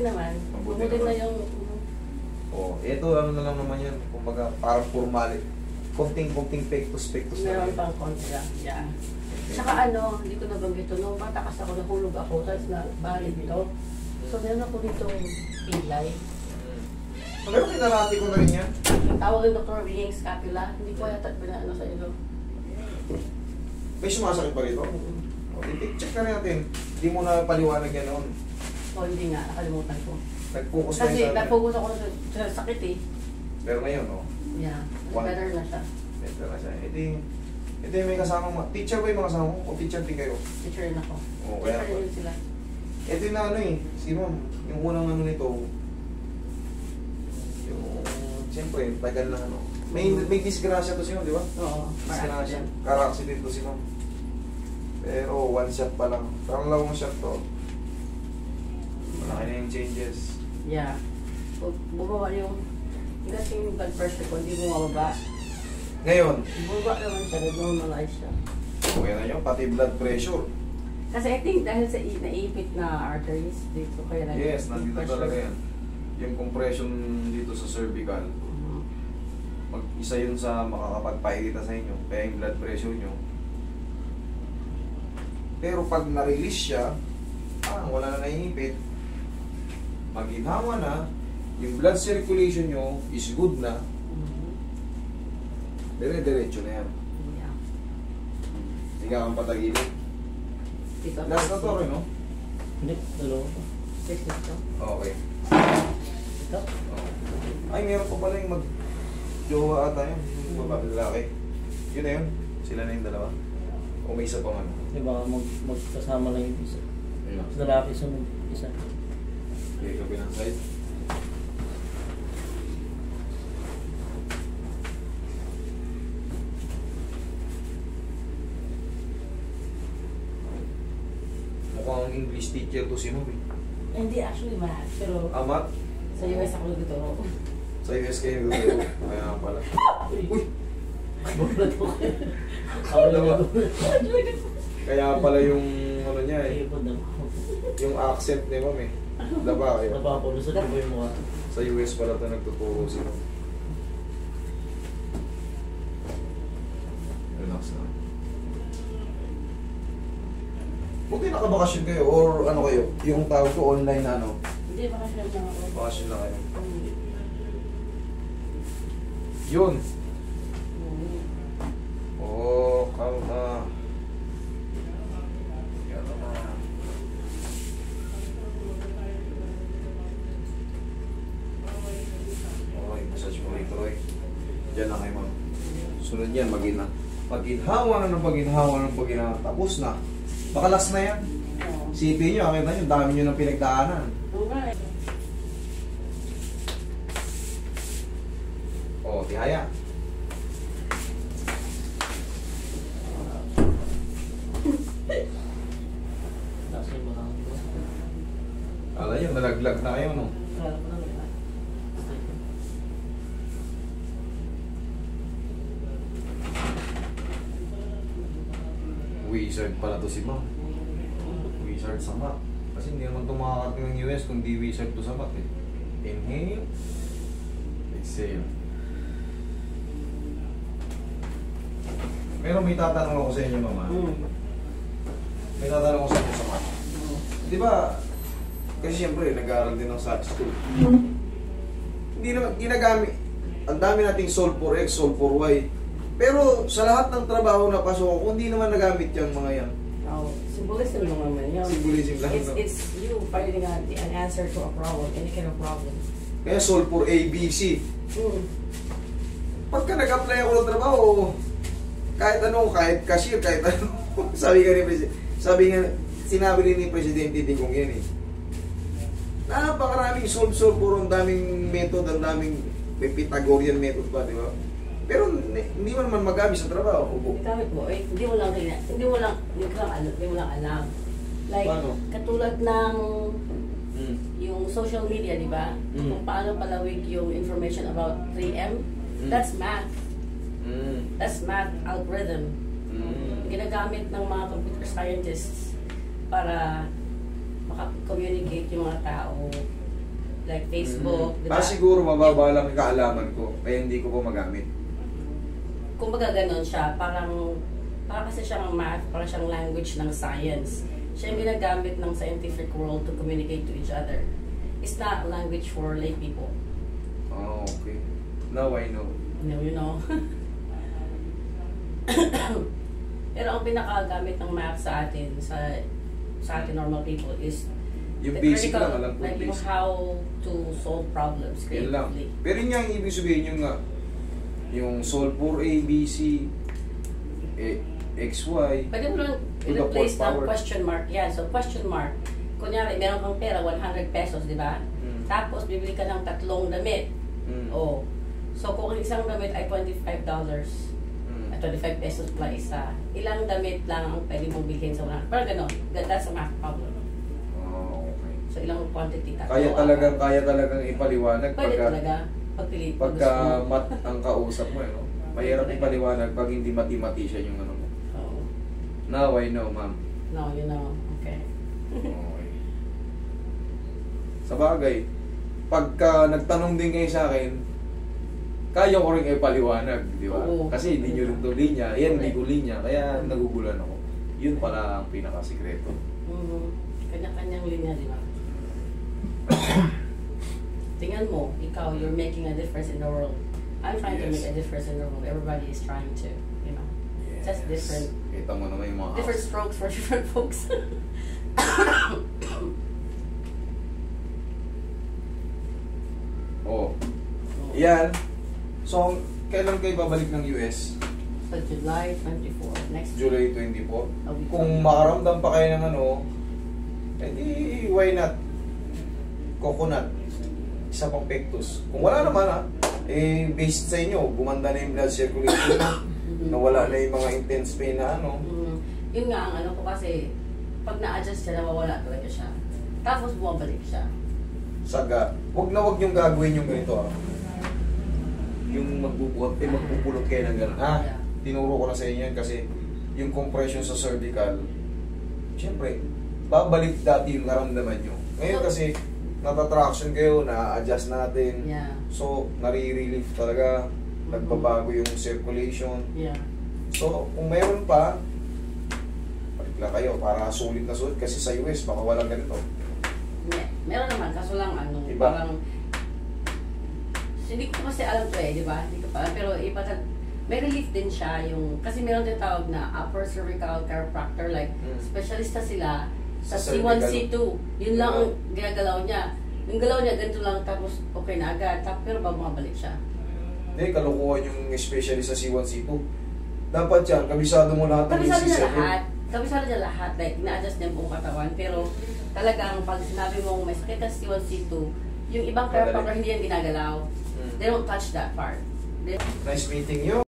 naman. Mabuti Mabuti na naman. yung... Oh, ito ano na lang naman yan. Kumbaga, parang formality. Konting-konting pectus-pectus na Meron rin. pang kontra. Yeah. Saka ano, hindi ko nabanggit ito. Nung bata kasi ako, nahulog ako. Tapos na bali dito. So meron ako dito pilay. Pero kinalati ko na rin yan. Tawag ng doktor, ringing scapula. Hindi ko yata pinaano sa ilo. May sumasakit pa rito? Okay, check na natin. Hindi mo na paliwanag yan noon. O hindi nga, nakalimutan ko. Nag-focus na Kasi yun sa atin. nag-focus ako sa sakit eh. Pero ngayon, no? Yeah, better na siya. Better na siya. Ito yung may kasama. Teacher ba yung mga kasama mo? O teacher din kayo? Teacher rin ako. Oo, kaya Teacher rin sila. Ito yung ano eh. Si ma'am, yung unang ano nito. Yung, siyempre, tagal na ano. May disgrasya to si ma'am, di ba? Oo, Disgrasya. Car-accident to si ma'am. Pero one shot pa lang. Pangalawang shot to. Malaki na yung changes. Yeah. Bumaba yung... Kasi yung blood pressure ko, hindi bumababa. Ngayon, Bumaba naman siya, nag-normalize siya. okay na yun, pati blood pressure. Kasi I think dahil sa naipit na arteries dito, kaya na Yes, nandito talaga yan. Yung compression dito sa cervical, isa yun sa makakapagpailita sa inyo, kaya yung blood pressure nyo. Pero pag na-release siya, wala na naiipit, maginhawa na, yung blood circulation nyo is good na, dire-diretso na yan. Yeah. Hindi ka kang patagilid. Dito. Last na to rin, no? Hindi, dalawa pa. Six dito. Okay. Ito. Ay, meron pa pala yung mag-jowa ata yun. Yung babae lalaki. Yun na yun. Sila na yung dalawa. O may isa pang ano. Di ba, magkasama lang yung isa. Ayun. Sa lalaki sa isa. Okay, kabilang side. Mukhang English teacher to si Mom eh. Hindi actually math, pero Amat? sa US ako nagtuturo. Sa US kayo nagtuturo. Kaya pala. Uy! Bulat ko. Ako lang ako. Kaya pala yung ano niya eh. Ipod ako. Yung accent ni Mom eh. Daba kayo. Napapalusot ko ba yung mukha? Sa US pala ito nagtuturo si Mom. Relax na. Buti nakabakasyon kayo or ano kayo? Yung tawag ko online na ano? Hindi, bakasyon lang ako. Bakasyon na kayo. Yun. Oh, kalma. Kalma. Okay, massage mo rito, Roy. Diyan na kayo, ma'am. Sunod yan, maginhawa na ng paginhawa ng paginhawa. Tapos na. Baka last na yan. Oo. Sipin nyo, akita nyo, dami nyo ng pinagdaanan. Oo nga eh. Oh, tihaya. Nasa yung mga ko. Alam nyo, nalaglag na kayo, no? Kala ko lang yun. Wizard pala to si Ma'am. Wizard sa mat. Kasi hindi naman ito makakating ng US kung di wizard to sa mat eh. Inhale. Exhale. Pero may tatanong ako sa inyo, Mama. May tatanong ako sa inyo sa mat. Di ba, kasi siyempre, nag-aaral din ng SAT school. Hindi naman, ginagamit. Ang dami nating solve for X, solve for Y. Pero sa lahat ng trabaho na pasok ako, hindi naman nagamit yung mga yan. Oh, symbolism lang naman yun. Symbolism lang. No? It's you finding an answer to a problem, any kind of problem. Kaya solve for A, B, C. Pagka nag-apply ako ng trabaho, kahit ano, kahit cashier, kahit ano, sabi nga, sinabi rin ni Presidente din kong yan eh. Napakaraming solve for, ang daming method, ang daming may Pythagorean method pa, di ba? Pero hindi mo naman magamit sa trabaho. Gamit mo, hindi mo lang alam. Like, Paano? katulad ng yung social media, di ba? Mm. Kung paano palawig yung information about 3M, that's math. That's math algorithm. Ginagamit ng mga computer scientists para makapag-communicate yung mga tao like Facebook, di ba? Siguro mababa lang yung kaalaman ko, kaya hindi ko pa magamit. Kumbaga ganon siya, parang kasi siyang math, parang siyang language ng science. Siya yung ginagamit ng scientific world to communicate to each other. It's not a language for lay people. Oh, okay. Now I know. You know. Pero ang pinakagamit ng math sa atin, sa atin normal people is Yung the basic critical, lang, alam ko like yung basic. how to solve problems Yan lang. creatively. Pero yun nga ang ibig sabihin yung nga, yung solve for A, B, C, X, Y, Pwede mo lang to the i-replace fourth ng power. question mark. Yan, so question mark. Kunyari, meron kang pera, 100 pesos, di ba? Mm. Tapos, bibili ka ng 3 damit. Mm. Oh. So, kung ang isang damit ay $25, Mm. at 25 pesos pala isa, ilang damit lang ang pwede mong bilhin sa 100. Parang gano'n. That's a math problem. Oh, okay. So, ilang quantity ka. Kaya talagang ipaliwanag Pwede pagka, talaga. Pagpili. pagka mat ang kausap mo, no? Mahirap ipaliwanag pag hindi mathematician yung ano mo. Oh. Now I know, ma'am. No, you know. Okay. Okay. Sa bagay, pagka nagtanong din kayo sa akin, kaya ko rin ipaliwanag, di ba? Oo. Kasi hindi nyo rin to linya, yan hindi Okay. ko linya, kaya nagugulan ako. Yun pala ang pinakasikreto. Kanya-kanyang linya, di ba? Tingnan mo, ikaw, you're making a difference in the world. I'm trying to Yes. make a difference in the world. Everybody is trying to, you know. Just different. Kita mo naman yung mga Different strokes for different folks. Oh. Yan. So, kailan kayo babalik ng US? So, July 24, next July 24. a week. Kung makaramdam pa kayo ng ano, edi why not? Coconut. Isa pang pectus. Kung wala naman based sa inyo, gumanda na yung blood circulation, nawala na yung mga intense pain na ano. Yun nga, ang ano ko kasi, pag na-adjust siya, nawawala talaga siya. Tapos bumabalik siya. Saga, wag yung gagawin yung ganito yung magpupulot kayo ng gano'n. Yeah. Tinuro ko na sa inyo yan kasi yung compression sa cervical, syempre, babalik dati yung naramdaman nyo. Ngayon kasi, natatraction kayo, na-adjust natin. Yeah. So, nare-relief talaga, nagbabago yung circulation. Yeah. So, kung mayroon pa, balik lang kayo para sulit na sulit kasi sa US, baka walang ganito. Meron naman, kaso lang ano, Iba? parang hindi ko kasi alam to di ba? Hindi ko pa alam, pero iba may relief din siya yung, kasi meron din tawag na upper cervical chiropractor, like specialista sila sa Sa C1, cervical. C2. Yun lang ang ginagalaw niya. Yung galaw niya, ganito lang, tapos okay na agad, pero bumabalik siya. Hindi, kalukuhan yung specialist sa C1, C2. Dapat yan, kabisado mo lahat ng Kabisado niya C7. lahat. Kabisado niya lahat. Like, na-adjust niya ang buong katawan. Pero talagang pag sinabi mong may sakit na C1, C2, yung ibang chiropractor hindi yan ginagalaw. They don't touch that part. Nice meeting you.